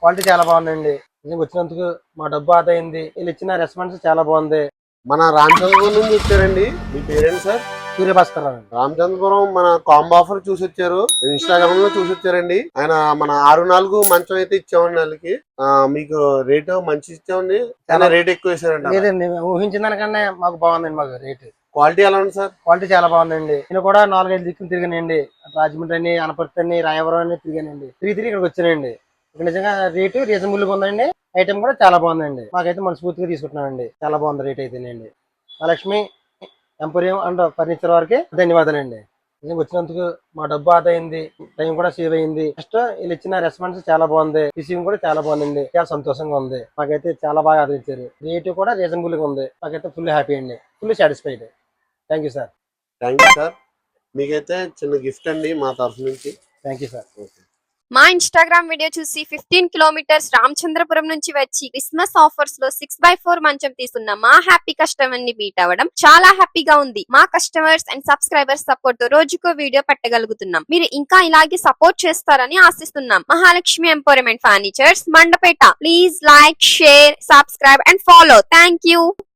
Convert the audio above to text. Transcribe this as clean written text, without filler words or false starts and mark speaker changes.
Speaker 1: Quality చాలా బాగుందండి. నిజంగా వచ్చినందుకు మా డబ్బు ఆదా అయింది. వీళ్ళు ఇచ్చిన రెస్పాన్స్ చాలా బాగుంది.
Speaker 2: మన రామచంద్రపురం నుంచి వచ్చారండి. మీ పేరెంట్ సార్?
Speaker 1: సూర్యభాస్కర్ రావు అండి.
Speaker 2: రామచంద్రపురం మన కాంబో ఆఫర్ చూసి వచ్చారు, ఇన్స్టాగ్రామ్ లో చూసి వచ్చారండి. ఆయన మన 6-4 మంచం అయితే ఇచ్చామండి వాళ్ళకి. మీకు రేటు మంచి ఇచ్చామండి. చాలా రేట్ ఎక్కువ వేసారండి.
Speaker 1: లేదండి, ఊహించిన దానికన్నా మాకు బాగుందండి. మాకు రేటు
Speaker 2: క్వాలిటీ ఎలా ఉంది సార్?
Speaker 1: క్వాలిటీ చాలా బాగుందండి. నేను కూడా 4-5 దిక్కులు తిరిగానండి. రాజమండ్రి అని, అనపర్తి అని, రాయవరం అని తిరిగానండి. తిరిగి ఇక్కడికి వచ్చానండి. ఇక్కడ నిజంగా రేటు రీజనబుల్ గా ఉందండి. ఐటమ్ కూడా చాలా బాగుందండి. మాకైతే మనస్ఫూర్తిగా తీసుకుంటున్నామండి. చాలా బాగుంది రేట్ అయితేనండి. లక్ష్మి ఎంపోరియం అండ్ ఫర్నిచర్ వారికి ధన్యవాదాలండి. నిజంగా వచ్చినందుకు మా డబ్బు ఆదా అయింది, టైం కూడా సేవ్ అయింది. నెక్స్ట్ వీళ్ళు ఇచ్చిన రెస్పాన్స్ చాలా బాగుంది. రిసీవింగ్ కూడా చాలా బాగుందండి. చాలా సంతోషంగా ఉంది. మాకైతే చాలా బాగా ఆదరించారు. రేటు కూడా రీజనబుల్ గా ఉంది. మాకైతే ఫుల్ హ్యాపీ అండి, full satisfied. Thank you sir.
Speaker 2: Thank you sir. మీకైతే చిన్న గిఫ్ట్ అండి మా తరఫు నుంచి.
Speaker 1: Thank you sir.
Speaker 3: మా ఇన్స్టాగ్రామ్ వీడియో చూసి 15 కిలోమీటర్స్ రామచంద్రపురం నుంచి వచ్చి క్రిస్మస్ ఆఫర్స్ లో 6x4 మంచం తీసుకున్న మా హ్యాపీ కస్టమర్ ని మీట్ అవ్వడం చాలా హ్యాపీగా ఉంది. మా కస్టమర్స్ అండ్ సబ్స్క్రైబర్స్ సపోర్ట్ తో రోజుకో వీడియో పెట్టగలుగుతున్నాం. మీరు ఇంకా ఇలాగే సపోర్ట్ చేస్తారని ఆశిస్తున్నాం. Mahalakshmi emporium and furnitures, Mandapeta. Please like, share, subscribe and follow. Thank you.